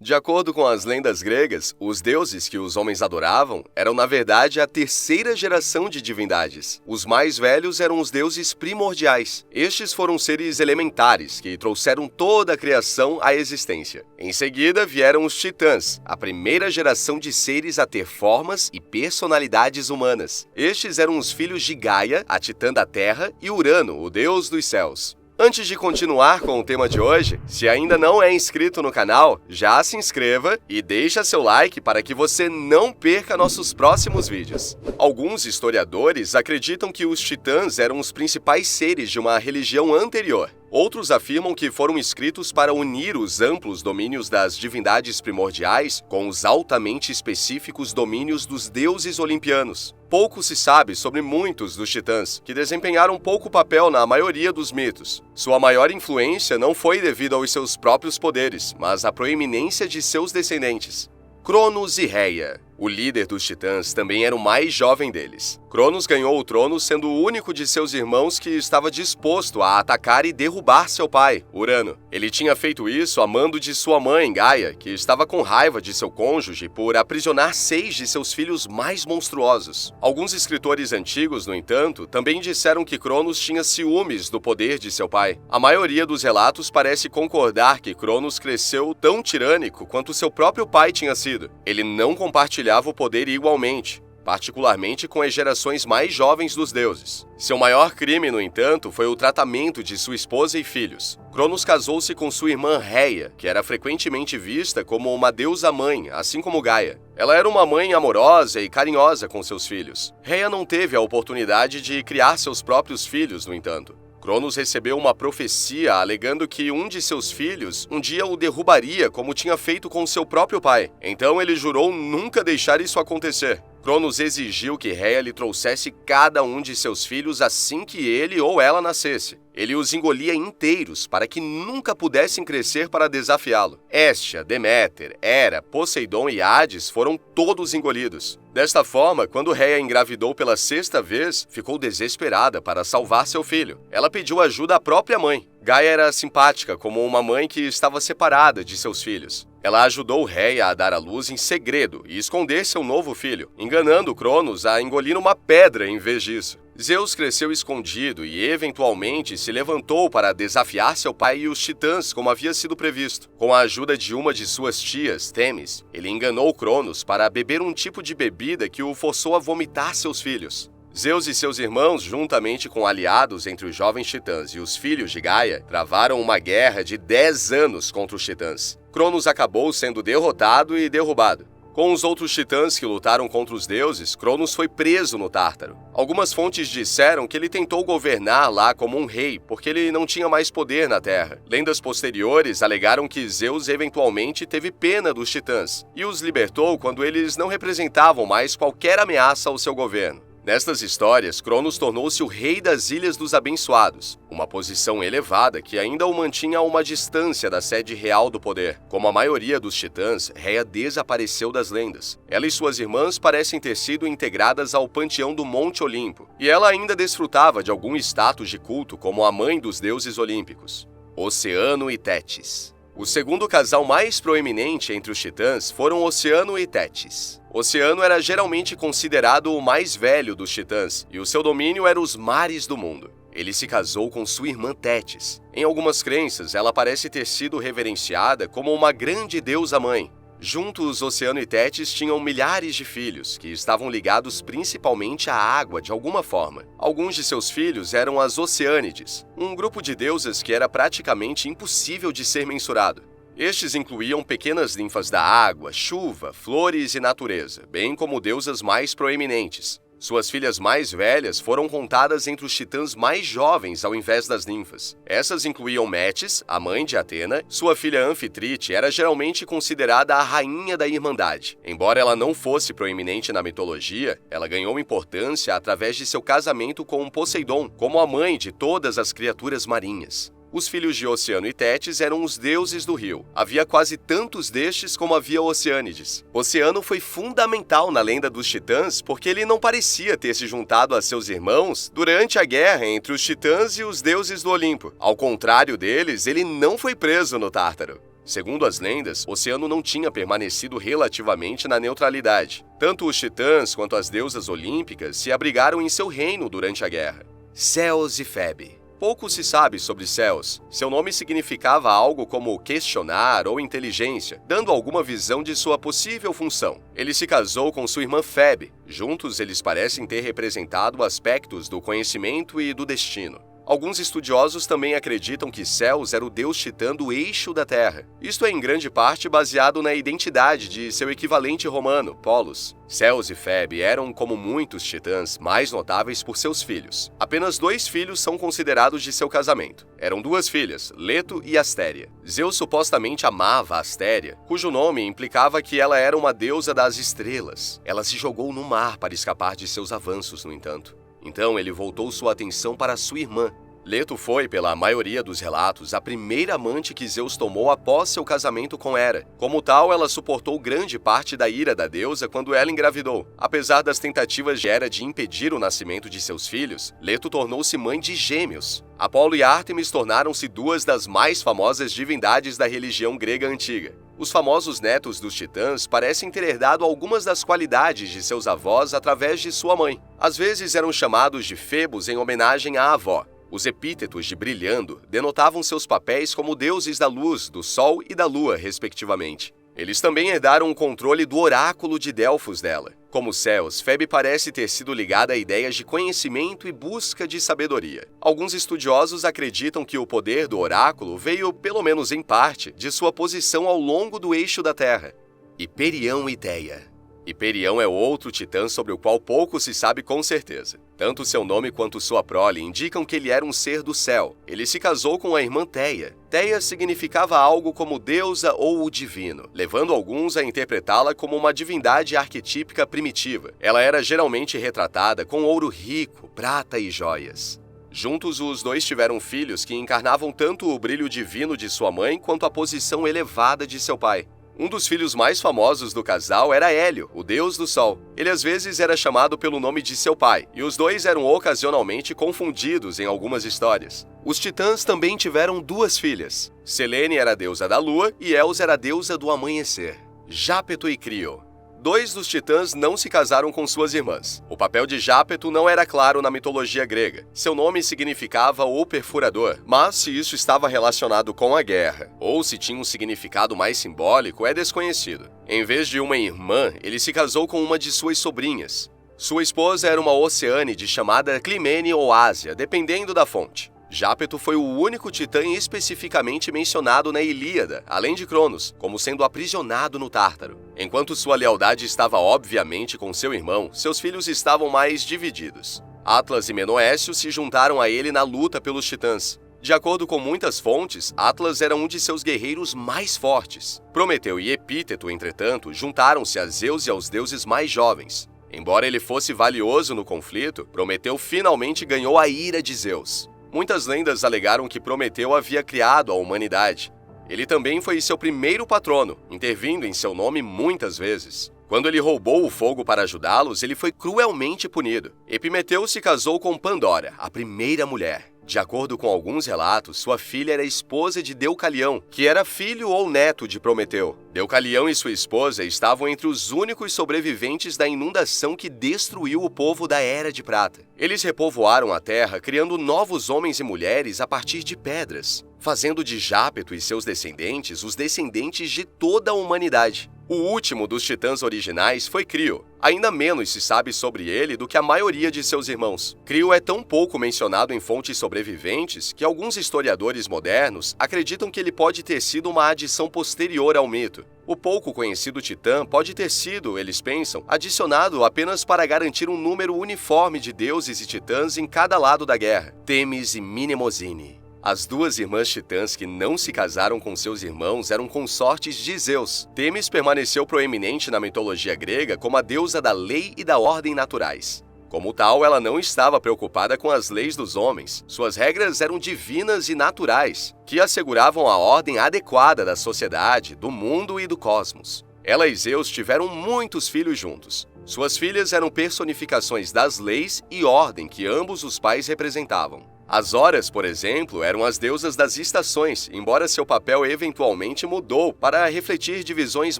De acordo com as lendas gregas, os deuses que os homens adoravam eram, na verdade, a terceira geração de divindades. Os mais velhos eram os deuses primordiais. Estes foram seres elementares que trouxeram toda a criação à existência. Em seguida, vieram os titãs, a primeira geração de seres a ter formas e personalidades humanas. Estes eram os filhos de Gaia, a titã da Terra, e Urano, o deus dos céus. Antes de continuar com o tema de hoje, se ainda não é inscrito no canal, já se inscreva e deixa seu like para que você não perca nossos próximos vídeos. Alguns historiadores acreditam que os titãs eram os principais seres de uma religião anterior. Outros afirmam que foram escritos para unir os amplos domínios das divindades primordiais com os altamente específicos domínios dos deuses olimpianos. Pouco se sabe sobre muitos dos titãs, que desempenharam pouco papel na maioria dos mitos. Sua maior influência não foi devido aos seus próprios poderes, mas à proeminência de seus descendentes. Cronos e Reia. O líder dos titãs também era o mais jovem deles. Cronos ganhou o trono sendo o único de seus irmãos que estava disposto a atacar e derrubar seu pai, Urano. Ele tinha feito isso a mando de sua mãe, Gaia, que estava com raiva de seu cônjuge por aprisionar 6 de seus filhos mais monstruosos. Alguns escritores antigos, no entanto, também disseram que Cronos tinha ciúmes do poder de seu pai. A maioria dos relatos parece concordar que Cronos cresceu tão tirânico quanto seu próprio pai tinha sido. Ele não compartilhava o poder igualmente, particularmente com as gerações mais jovens dos deuses. Seu maior crime, no entanto, foi o tratamento de sua esposa e filhos. Cronos casou-se com sua irmã Reia, que era frequentemente vista como uma deusa-mãe, assim como Gaia. Ela era uma mãe amorosa e carinhosa com seus filhos. Reia não teve a oportunidade de criar seus próprios filhos, no entanto. Cronos recebeu uma profecia alegando que um de seus filhos um dia o derrubaria como tinha feito com seu próprio pai. Então ele jurou nunca deixar isso acontecer. Cronos exigiu que Reia lhe trouxesse cada um de seus filhos assim que ele ou ela nascesse. Ele os engolia inteiros para que nunca pudessem crescer para desafiá-lo. Hestia, Deméter, Hera, Poseidon e Hades foram todos engolidos. Desta forma, quando Reia engravidou pela 6ª vez, ficou desesperada para salvar seu filho. Ela pediu ajuda à própria mãe. Gaia era simpática como uma mãe que estava separada de seus filhos. Ela ajudou Reia a dar à luz em segredo e esconder seu novo filho, enganando Cronos a engolir uma pedra em vez disso. Zeus cresceu escondido e, eventualmente, se levantou para desafiar seu pai e os titãs, como havia sido previsto. Com a ajuda de uma de suas tias, Temis, ele enganou Cronos para beber um tipo de bebida que o forçou a vomitar seus filhos. Zeus e seus irmãos, juntamente com aliados entre os jovens titãs e os filhos de Gaia, travaram uma guerra de 10 anos contra os titãs. Cronos acabou sendo derrotado e derrubado. Com os outros titãs que lutaram contra os deuses, Cronos foi preso no Tártaro. Algumas fontes disseram que ele tentou governar lá como um rei, porque ele não tinha mais poder na Terra. Lendas posteriores alegaram que Zeus eventualmente teve pena dos titãs e os libertou quando eles não representavam mais qualquer ameaça ao seu governo. Nestas histórias, Cronos tornou-se o rei das Ilhas dos Abençoados, uma posição elevada que ainda o mantinha a uma distância da sede real do poder. Como a maioria dos titãs, Reia desapareceu das lendas. Ela e suas irmãs parecem ter sido integradas ao panteão do Monte Olimpo, e ela ainda desfrutava de algum status de culto como a mãe dos deuses olímpicos. Oceano e Tétis. O segundo casal mais proeminente entre os titãs foram Oceano e Tétis. Oceano era geralmente considerado o mais velho dos titãs, e o seu domínio era os mares do mundo. Ele se casou com sua irmã Tétis. Em algumas crenças, ela parece ter sido reverenciada como uma grande deusa-mãe. Juntos, Oceano e Tétis tinham milhares de filhos, que estavam ligados principalmente à água de alguma forma. Alguns de seus filhos eram as Oceânides, um grupo de deusas que era praticamente impossível de ser mensurado. Estes incluíam pequenas ninfas da água, chuva, flores e natureza, bem como deusas mais proeminentes. Suas filhas mais velhas foram contadas entre os titãs mais jovens ao invés das ninfas. Essas incluíam Metis, a mãe de Atena. Sua filha Anfitrite era geralmente considerada a rainha da Irmandade. Embora ela não fosse proeminente na mitologia, ela ganhou importância através de seu casamento com Poseidon, como a mãe de todas as criaturas marinhas. Os filhos de Oceano e Tétis eram os deuses do rio. Havia quase tantos destes como havia Oceânides. Oceano foi fundamental na lenda dos titãs porque ele não parecia ter se juntado a seus irmãos durante a guerra entre os titãs e os deuses do Olimpo. Ao contrário deles, ele não foi preso no Tártaro. Segundo as lendas, o oceano não tinha permanecido relativamente na neutralidade. Tanto os titãs quanto as deusas olímpicas se abrigaram em seu reino durante a guerra. Ceos e Febe. Pouco se sabe sobre Ceos. Seu nome significava algo como questionar ou inteligência, dando alguma visão de sua possível função. Ele se casou com sua irmã Febe. Juntos, eles parecem ter representado aspectos do conhecimento e do destino. Alguns estudiosos também acreditam que Ceos era o deus titã do eixo da Terra. Isto é em grande parte baseado na identidade de seu equivalente romano, Polos. Ceos e Febe eram, como muitos titãs, mais notáveis por seus filhos. Apenas 2 filhos são considerados de seu casamento. Eram 2 filhas, Leto e Astéria. Zeus supostamente amava Astéria, cujo nome implicava que ela era uma deusa das estrelas. Ela se jogou no mar para escapar de seus avanços, no entanto. Então ele voltou sua atenção para sua irmã. Leto foi, pela maioria dos relatos, a primeira amante que Zeus tomou após seu casamento com Hera. Como tal, ela suportou grande parte da ira da deusa quando ela engravidou. Apesar das tentativas de Hera de impedir o nascimento de seus filhos, Leto tornou-se mãe de gêmeos. Apolo e Ártemis tornaram-se 2 das mais famosas divindades da religião grega antiga. Os famosos netos dos titãs parecem ter herdado algumas das qualidades de seus avós através de sua mãe. Às vezes eram chamados de Febos em homenagem à avó. Os epítetos de brilhando denotavam seus papéis como deuses da luz, do sol e da lua, respectivamente. Eles também herdaram o controle do oráculo de Delfos dela. Como Ceos, Febe parece ter sido ligada a ideias de conhecimento e busca de sabedoria. Alguns estudiosos acreditam que o poder do oráculo veio, pelo menos em parte, de sua posição ao longo do eixo da Terra. Hiperião e Teia. Hiperião é outro titã sobre o qual pouco se sabe com certeza. Tanto seu nome quanto sua prole indicam que ele era um ser do céu. Ele se casou com a irmã Teia. Teia significava algo como deusa ou o divino, levando alguns a interpretá-la como uma divindade arquetípica primitiva. Ela era geralmente retratada com ouro rico, prata e joias. Juntos, os 2 tiveram filhos que encarnavam tanto o brilho divino de sua mãe quanto a posição elevada de seu pai. Um dos filhos mais famosos do casal era Hélio, o deus do sol. Ele às vezes era chamado pelo nome de seu pai, e os 2 eram ocasionalmente confundidos em algumas histórias. Os titãs também tiveram 2 filhas. Selene era a deusa da lua e Eos era a deusa do amanhecer. Jápeto e Crio. 2 dos titãs não se casaram com suas irmãs. O papel de Jápeto não era claro na mitologia grega. Seu nome significava o perfurador, mas se isso estava relacionado com a guerra, ou se tinha um significado mais simbólico, é desconhecido. Em vez de uma irmã, ele se casou com uma de suas sobrinhas. Sua esposa era uma oceânide chamada Climene ou Ásia, dependendo da fonte. Jápeto foi o único titã especificamente mencionado na Ilíada, além de Cronos, como sendo aprisionado no Tártaro. Enquanto sua lealdade estava obviamente com seu irmão, seus filhos estavam mais divididos. Atlas e Menoécio se juntaram a ele na luta pelos titãs. De acordo com muitas fontes, Atlas era um de seus guerreiros mais fortes. Prometeu e Epíteto, entretanto, juntaram-se a Zeus e aos deuses mais jovens. Embora ele fosse valioso no conflito, Prometeu finalmente ganhou a ira de Zeus. Muitas lendas alegaram que Prometeu havia criado a humanidade. Ele também foi seu primeiro patrono, intervindo em seu nome muitas vezes. Quando ele roubou o fogo para ajudá-los, ele foi cruelmente punido. Epimeteu se casou com Pandora, a primeira mulher. De acordo com alguns relatos, sua filha era esposa de Deucalião, que era filho ou neto de Prometeu. Deucalião e sua esposa estavam entre os únicos sobreviventes da inundação que destruiu o povo da Era de Prata. Eles repovoaram a terra, criando novos homens e mulheres a partir de pedras, fazendo de Jápeto e seus descendentes os descendentes de toda a humanidade. O último dos titãs originais foi Crio. Ainda menos se sabe sobre ele do que a maioria de seus irmãos. Crio é tão pouco mencionado em fontes sobreviventes que alguns historiadores modernos acreditam que ele pode ter sido uma adição posterior ao mito. O pouco conhecido titã pode ter sido, eles pensam, adicionado apenas para garantir um número uniforme de deuses e titãs em cada lado da guerra. Temis e Mnemosine. As 2 irmãs titãs que não se casaram com seus irmãos eram consortes de Zeus. Temis permaneceu proeminente na mitologia grega como a deusa da lei e da ordem naturais. Como tal, ela não estava preocupada com as leis dos homens. Suas regras eram divinas e naturais, que asseguravam a ordem adequada da sociedade, do mundo e do cosmos. Ela e Zeus tiveram muitos filhos juntos. Suas filhas eram personificações das leis e ordem que ambos os pais representavam. As Horas, por exemplo, eram as deusas das estações, embora seu papel eventualmente mudou para refletir divisões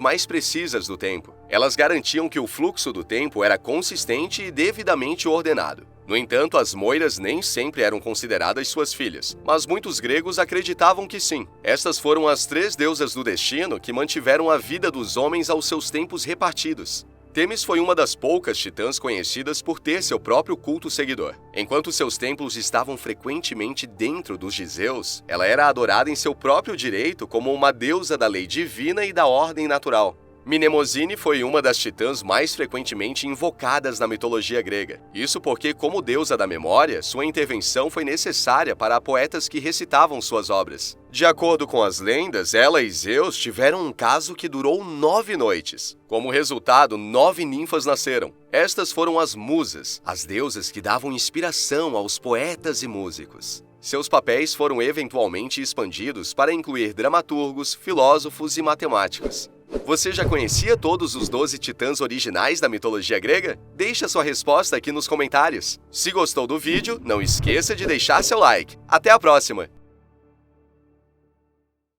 mais precisas do tempo. Elas garantiam que o fluxo do tempo era consistente e devidamente ordenado. No entanto, as Moiras nem sempre eram consideradas suas filhas, mas muitos gregos acreditavam que sim. Estas foram as 3 deusas do destino que mantiveram a vida dos homens aos seus tempos repartidos. Temis foi uma das poucas titãs conhecidas por ter seu próprio culto seguidor. Enquanto seus templos estavam frequentemente dentro dos de Zeus, ela era adorada em seu próprio direito como uma deusa da lei divina e da ordem natural. Mnemosine foi uma das titãs mais frequentemente invocadas na mitologia grega. Isso porque, como deusa da memória, sua intervenção foi necessária para poetas que recitavam suas obras. De acordo com as lendas, ela e Zeus tiveram um caso que durou 9 noites. Como resultado, 9 ninfas nasceram. Estas foram as musas, as deusas que davam inspiração aos poetas e músicos. Seus papéis foram eventualmente expandidos para incluir dramaturgos, filósofos e matemáticos. Você já conhecia todos os 12 titãs originais da mitologia grega? Deixe a sua resposta aqui nos comentários. Se gostou do vídeo, não esqueça de deixar seu like. Até a próxima!